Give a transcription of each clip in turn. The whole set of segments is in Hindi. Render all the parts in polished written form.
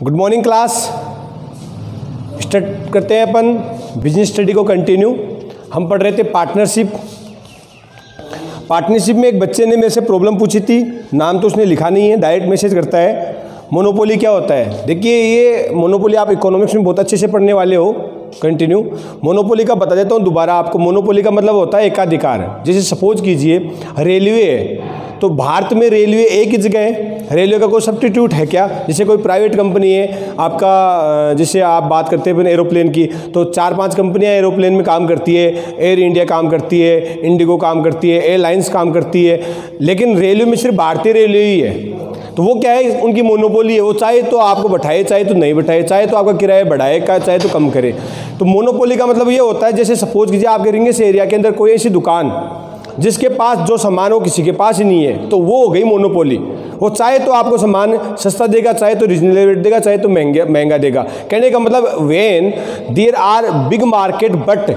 Good morning class. स्टार्ट करते हैं अपन बिजनेस स्टडी को कंटिन्यू। हम पढ़ रहे थे पार्टनरशिप। पार्टनरशिप में एक बच्चे ने मेरे से प्रॉब्लम पूछी थी, नाम तो उसने लिखा नहीं है, डायरेक्ट मैसेज करता है मोनोपोली क्या होता है। देखिए ये मोनोपोली आप इकोनॉमिक्स में बहुत अच्छे से पढ़ने वाले हो। कंटिन्यू मोनोपोली का बता देता हूँ दोबारा आपको। मोनोपोली का मतलब होता है एकाधिकार। जैसे सपोज कीजिए रेलवे है, तो भारत में रेलवे एक ही जगह है, रेलवे का कोई सब्स्टिट्यूट है क्या? जैसे कोई प्राइवेट कंपनी है आपका, जैसे आप बात करते हैं एरोप्लेन की, तो 4-5 कंपनियां एरोप्लेन में काम करती है। एयर इंडिया काम करती है, इंडिगो काम करती है, एयरलाइंस काम करती है, लेकिन रेलवे में सिर्फ भारतीय रेलवे ही है। तो वो क्या है, उनकी मोनोपोली है। वो चाहे तो आपको बैठाए, चाहे तो नहीं बैठाए, चाहे तो आपका किराया बढ़ाए, चाहे तो कम करे। तो मोनोपोली का मतलब ये होता है, जैसे सपोज कीजिए आपके रिंगेस एरिया के अंदर कोई ऐसी दुकान जिसके पास जो सामान हो किसी के पास ही नहीं है, तो वो हो गई मोनोपोली। वो चाहे तो आपको सामान सस्ता देगा, चाहे तो रीजनेबल रेट देगा, चाहे तो महंगा देगा। कहने का मतलब when there are big market but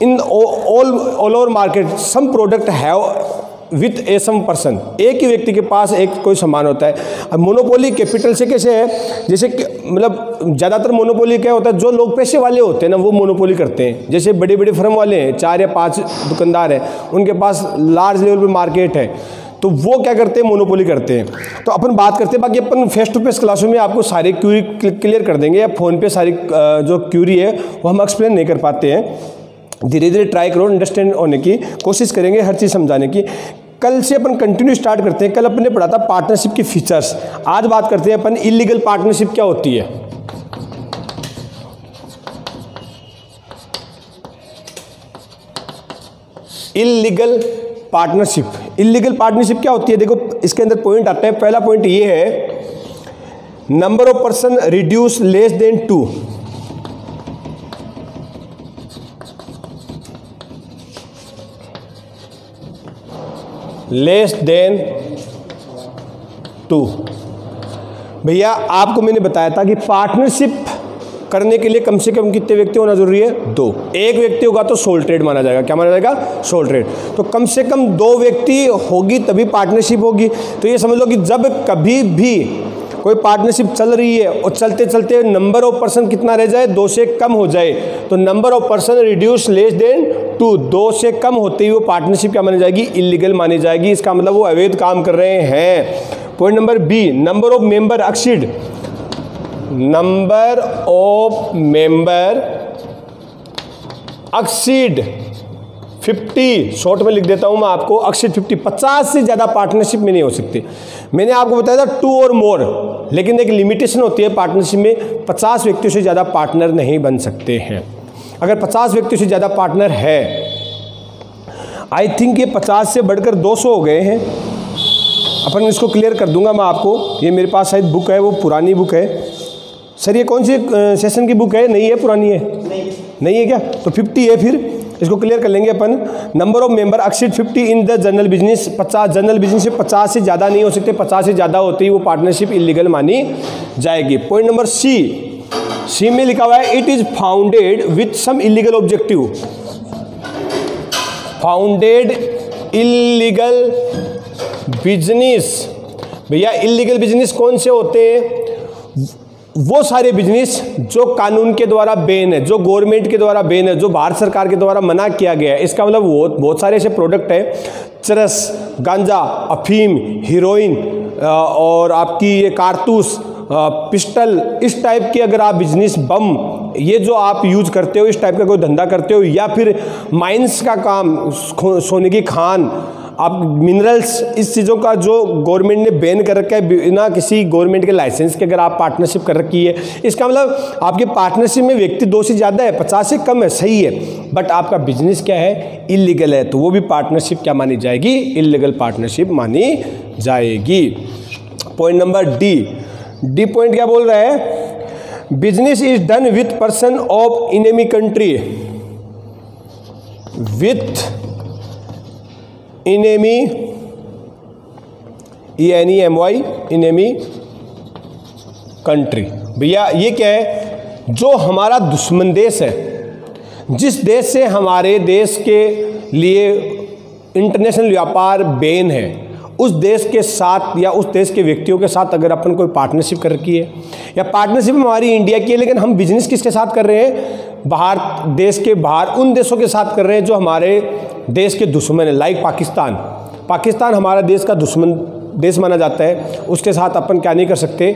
in all over market some product have with a some person, एक ही व्यक्ति के पास एक कोई सामान होता है। अब मोनोपोली कैपिटल से कैसे है, जैसे मतलब ज़्यादातर मोनोपोली क्या होता है, जो लोग पैसे वाले होते हैं ना वो मोनोपोली करते हैं। जैसे बड़े बड़े फर्म वाले हैं, 4 या 5 दुकानदार हैं, उनके पास लार्ज लेवल पे मार्केट है, तो वो क्या करते हैं, मोनोपोली करते हैं। तो अपन बात करते हैं, बाकी अपन फेस टू फेस क्लासों में आपको सारी क्यूरी क्लियर कर देंगे, या फ़ोन पे सारी जो क्यूरी है वो हम एक्सप्लेन नहीं कर पाते हैं। धीरे धीरे ट्राई करो, अंडरस्टैंड होने की कोशिश करेंगे, हर चीज़ समझाने की। कल से अपन कंटिन्यू स्टार्ट करते हैं। कल अपन ने पढ़ा था पार्टनरशिप के फीचर्स। आज बात करते हैं अपन इलीगल पार्टनरशिप क्या होती है। इलीगल पार्टनरशिप, इलीगल पार्टनरशिप क्या होती है? देखो इसके अंदर पॉइंट आता है। पहला पॉइंट ये है, number of person reduce less than 2। Less than 2। भैया आपको मैंने बताया था कि पार्टनरशिप करने के लिए कम से कम कितने व्यक्ति होना जरूरी है? 2। एक व्यक्ति होगा तो सोल ट्रेड माना जाएगा। क्या माना जाएगा? Sole trade. तो कम से कम 2 व्यक्ति होगी तभी पार्टनरशिप होगी। तो ये समझ लो कि जब कभी भी कोई पार्टनरशिप चल रही है और चलते चलते नंबर ऑफ पर्सन कितना रह जाए, 2 से कम हो जाए, तो number of person reduce less than 2, 2 से कम होते ही वो पार्टनरशिप क्या मानी जाएगी? इलीगल मानी जाएगी। इसका मतलब वो अवैध काम कर रहे हैं। Point number B, number of member exceed, number of member exceed 50, short में लिख देता हूं मैं आपको, एक्सीड 50, 50 से ज्यादा पार्टनरशिप में नहीं हो सकती। मैंने आपको बताया था 2 और मोर, लेकिन एक लिमिटेशन होती है पार्टनरशिप में, 50 व्यक्तियों से ज्यादा पार्टनर नहीं बन सकते हैं। अगर 50 व्यक्तियों से ज्यादा पार्टनर है, आई थिंक ये 50 से बढ़कर 200 हो गए हैं। अपन इसको क्लियर कर दूंगा मैं आपको। ये मेरे पास शायद बुक है, वो पुरानी बुक है। सर ये कौन सी सेशन की बुक है? नई है, पुरानी है? नहीं है क्या? तो 50 है, फिर इसको क्लियर कर लेंगे अपन। Number of member exceed 50 in the general business, 50 general business से 50 से ज़्यादा नहीं हो सकते। 50 से ज़्यादा होते ही वो पार्टनरशिप इलीगल मानी जाएगी। पॉइंट नंबर सी में लिखा हुआ है, it is founded with some illegal objective. Founded illegal business, भैया इलीगल बिजनेस कौन से होते हैं? वो सारे बिजनेस जो कानून के द्वारा बैन है, जो गवर्नमेंट के द्वारा बैन है, जो भारत सरकार के द्वारा मना किया गया है। इसका मतलब बहुत सारे ऐसे प्रोडक्ट हैं, चरस, गांजा, अफीम, हीरोइन और आपकी ये कारतूस, पिस्टल, इस टाइप के अगर आप बिजनेस, बम, ये जो आप यूज करते हो, इस टाइप का कोई धंधा करते हो, या फिर माइंस का काम, सोने की खान, आप मिनरल्स, इस चीज़ों का जो गवर्नमेंट ने बैन कर रखा है बिना किसी गवर्नमेंट के लाइसेंस के, अगर आप पार्टनरशिप कर रखी है, इसका मतलब आपके पार्टनरशिप में व्यक्ति 2 से ज़्यादा है, 50 से कम है, सही है, बट आपका बिजनेस क्या है? इलीगल है, तो वो भी पार्टनरशिप क्या मानी जाएगी? इलीगल पार्टनरशिप मानी जाएगी। पॉइंट नंबर डी पॉइंट क्या बोल रहा है? Business is done with person of enemy country, with enemy, ENEMY, enemy country. भैया ये क्या है? जो हमारा दुश्मन देश है, जिस देश से हमारे देश के लिए इंटरनेशनल व्यापार बैन है, उस देश के साथ या उस देश के व्यक्तियों के साथ अगर अपन कोई पार्टनरशिप कर रखी है, या पार्टनरशिप हमारी इंडिया की है लेकिन हम बिजनेस किसके साथ कर रहे हैं, बाहर देश के बाहर उन देशों के साथ कर रहे हैं जो हमारे देश के दुश्मन है, लाइक पाकिस्तान हमारा देश का दुश्मन देश माना जाता है, उसके साथ अपन क्या नहीं कर सकते,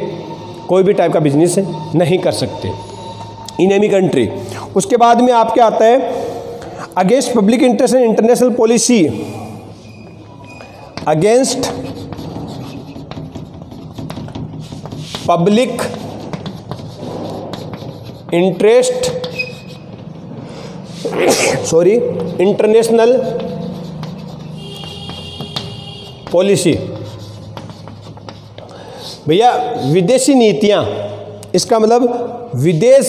कोई भी टाइप का बिजनेस नहीं कर सकते, इनेमी कंट्री। उसके बाद में आपके आता है against public interest and international policy, against public interest international policy. भैया विदेशी नीतियां, इसका मतलब विदेश,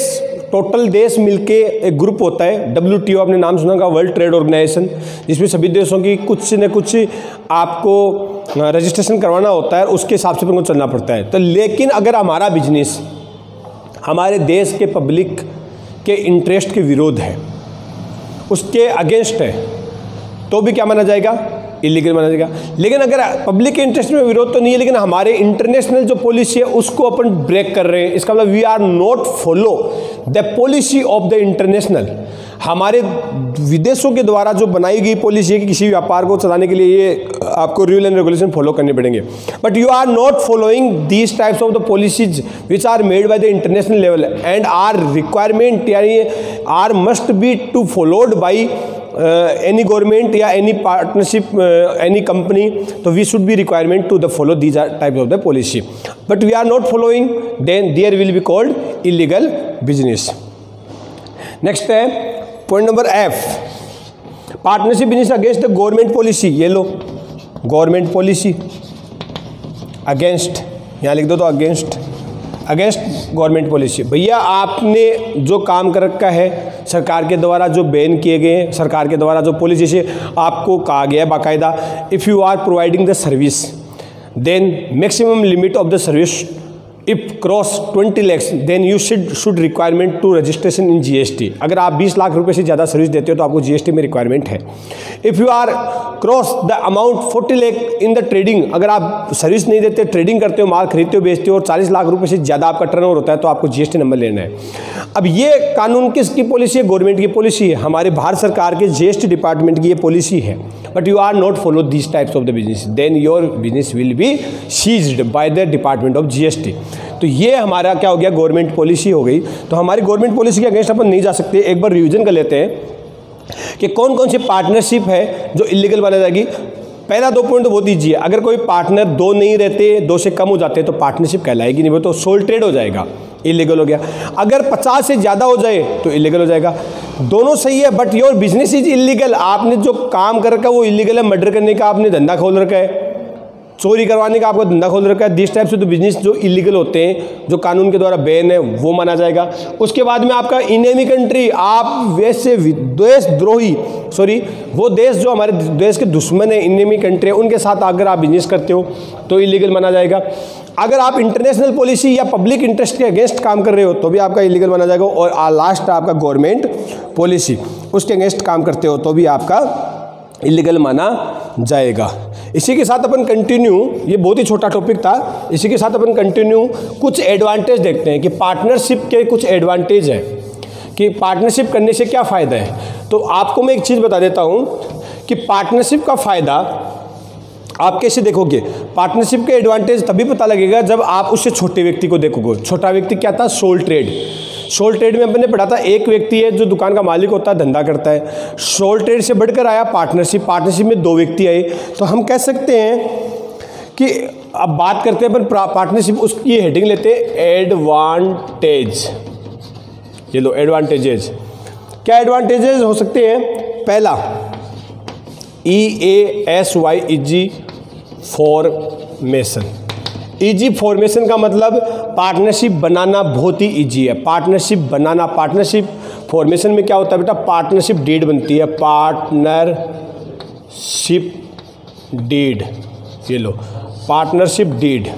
टोटल देश मिलके एक ग्रुप होता है, WTO आपने नाम सुना होगा, वर्ल्ड ट्रेड ऑर्गेनाइजेशन, जिसमें सभी देशों की कुछ न कुछ आपको रजिस्ट्रेशन करवाना होता है, उसके हिसाब से उनको चलना पड़ता है। तो लेकिन अगर हमारा बिजनेस हमारे देश के पब्लिक के इंटरेस्ट के विरोध है, उसके अगेंस्ट है, तो भी क्या माना जाएगा, इलीगल माना जाएगा। लेकिन अगर पब्लिक के इंटरेस्ट में विरोध तो नहीं है, लेकिन हमारे इंटरनेशनल जो पॉलिसी है उसको अपन ब्रेक कर रहे हैं, इसका मतलब we are not follow the policy of the international, हमारे विदेशों के द्वारा जो बनाई गई पॉलिसी है कि किसी व्यापार को चलाने के लिए ये आपको रूल एंड रेगुलेशन फॉलो करने पड़ेंगे, but you are not following these types of the policies which are made by the international level and are requirement, यानी are must be to followed by any government या any partnership, any company, तो we should be requirement to the follow these types of the policy, but we are not following, then there will be called illegal business. Next है point number F, partnership business against the government policy। ये लो government policy against, यहाँ लिख दो तो अगेंस्ट गवर्नमेंट पॉलिसी। भैया आपने जो काम कर रखा है सरकार के द्वारा, जो बैन किए गए हैं सरकार के द्वारा, जो पॉलिसी से आपको कहा गया है बाकायदा, if you are providing the service then maximum limit of the service if cross 20 lakhs then you should requirement to registration in GST। अगर आप 20 लाख रुपए से ज़्यादा सर्विस देते हो तो आपको GST में रिक्वायरमेंट है। If you are cross the amount 40 lakh in the trading, अगर आप सर्विस नहीं देते, ट्रेडिंग करते हो, माल खरीदते हो, बेचते हो और 40 लाख रुपए से ज़्यादा आपका टर्नओवर होता है तो आपको GST नंबर लेना है। अब ये कानून किसकी पॉलिसी है, गवर्नमेंट की पॉलिसी है, हमारे भारत सरकार के GST डिपार्टमेंट की ये पॉलिसी है, but you are not follow this types of the business, then your business will be seized by the department of GST। तो ये हमारा क्या हो गया, गवर्नमेंट पॉलिसी हो गई। तो हमारी गवर्नमेंट पॉलिसी के अगेंस्ट अपन नहीं जा सकते। एक बार रिवीजन कर लेते हैं कि कौन कौन सी पार्टनरशिप है जो इलीगल माना जाएगी। पहला 2 पॉइंट तो बहुत ईजी है, अगर कोई पार्टनर 2 नहीं रहते, 2 से कम हो जाते तो पार्टनरशिप कहलाएगी नहीं, वो तो सोल ट्रेड हो जाएगा, इलीगल हो गया। अगर 50 से ज़्यादा हो जाए तो इलीगल हो जाएगा। दोनों सही है but your business is illegal, आपने जो काम कर रखा है वो इलीगल है, मर्डर करने का आपने धंधा खोल रखा है, चोरी करवाने का आपका धंधा खोल रखा है, दिस टाइप से तो बिजनेस जो इलीगल होते हैं, जो कानून के द्वारा बैन है, वो माना जाएगा। उसके बाद में आपका इनेमी कंट्री, आप वैसे देशद्रोही, वो देश जो हमारे देश के दुश्मन है, इनेमी कंट्री है, उनके साथ अगर आप बिजनेस करते हो तो इलीगल माना जाएगा। अगर आप इंटरनेशनल पॉलिसी या पब्लिक इंटरेस्ट के अगेंस्ट काम कर रहे हो तो भी आपका इलीगल माना जाएगा। और लास्ट आपका गवर्नमेंट पॉलिसी, उसके अगेंस्ट काम करते हो तो भी आपका इलीगल माना जाएगा। इसी के साथ अपन कंटिन्यू, ये बहुत ही छोटा टॉपिक था, इसी के साथ अपन कंटिन्यू कुछ एडवांटेज देखते हैं कि पार्टनरशिप के कुछ एडवांटेज हैं कि पार्टनरशिप करने से क्या फ़ायदा है। तो आपको मैं एक चीज़ बता देता हूँ कि पार्टनरशिप का फ़ायदा आप कैसे देखोगे। पार्टनरशिप के एडवांटेज तभी पता लगेगा जब आप उससे छोटे व्यक्ति को देखोगे। छोटा व्यक्ति क्या था, सोल ट्रेड। सोल ट्रेड में अपने पढ़ा था, एक व्यक्ति है जो दुकान का मालिक होता है, धंधा करता है। सोल ट्रेड से बढ़कर आया पार्टनरशिप, पार्टनरशिप में 2 व्यक्ति आए। तो हम कह सकते हैं कि अब बात करते हैं अपन पार्टनरशिप, उसकी हेडिंग लेते हैं एडवांटेज। ये लो एडवांटेजेस, क्या एडवांटेजेस हो सकते हैं। पहला EASY फॉर्मेशन। ईजी फॉर्मेशन का मतलब पार्टनरशिप बनाना बहुत ही ईजी है। पार्टनरशिप बनाना, पार्टनरशिप फॉर्मेशन में क्या होता है बेटा, पार्टनरशिप डीड बनती है, पार्टनरशिप डीड। ये लो पार्टनरशिप डीड,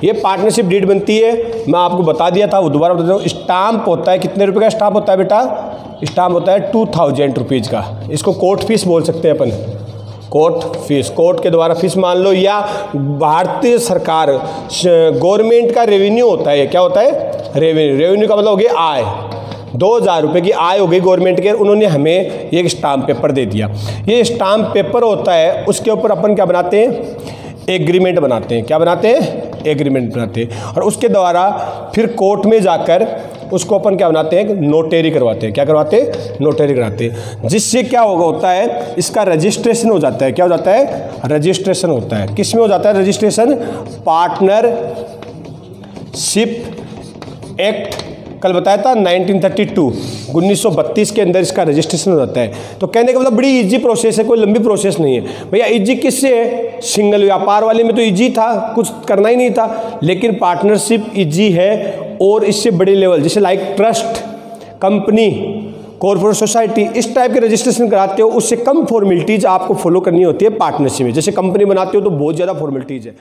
ये पार्टनरशिप डीड बनती है। मैं आपको बता दिया था, वो दोबारा बता दूँ। स्टाम्प होता है, कितने रुपए का स्टाम्प होता है बेटा, स्टाम्प होता है 2000 रुपीज़ का। इसको कोर्ट फीस बोल सकते हैं अपन, कोर्ट फीस, कोर्ट के द्वारा फीस मान लो, या भारतीय सरकार गवर्नमेंट का रेवेन्यू होता है। क्या होता है? रेवेन्यू। रेवेन्यू का मतलब हो गया आय। 2000 रुपये की आय हो गई गवर्नमेंट के, उन्होंने हमें एक स्टाम्प पेपर दे दिया। ये स्टाम्प पेपर होता है, उसके ऊपर अपन क्या बनाते हैं? एग्रीमेंट बनाते हैं। क्या बनाते हैं? एग्रीमेंट बनाते हैं। और उसके द्वारा फिर कोर्ट में जाकर उसको अपन क्या बनाते हैं? नोटरी करवाते हैं। क्या करवाते हैं? नोटरी कराते हैं। जिससे क्या होता है? इसका रजिस्ट्रेशन हो जाता है। क्या हो जाता है? रजिस्ट्रेशन होता है। किस में हो जाता है रजिस्ट्रेशन? पार्टनरशिप एक्ट, कल बताया था 1932 के अंदर इसका रजिस्ट्रेशन हो जाता है। तो कहने का मतलब बड़ी इजी प्रोसेस है, कोई लंबी प्रोसेस नहीं है। भैया इजी किससे है? सिंगल व्यापार वाले में तो इजी था, कुछ करना ही नहीं था। लेकिन पार्टनरशिप इजी है, और इससे बड़े लेवल जैसे like trust, company, corporate society, इस टाइप के रजिस्ट्रेशन कराते हो, उससे कम फॉर्मेलिटीज़ आपको फॉलो करनी होती है पार्टनरशिप में। जैसे कंपनी बनाते हो तो बहुत ज़्यादा फॉर्मेलिटीज़ है।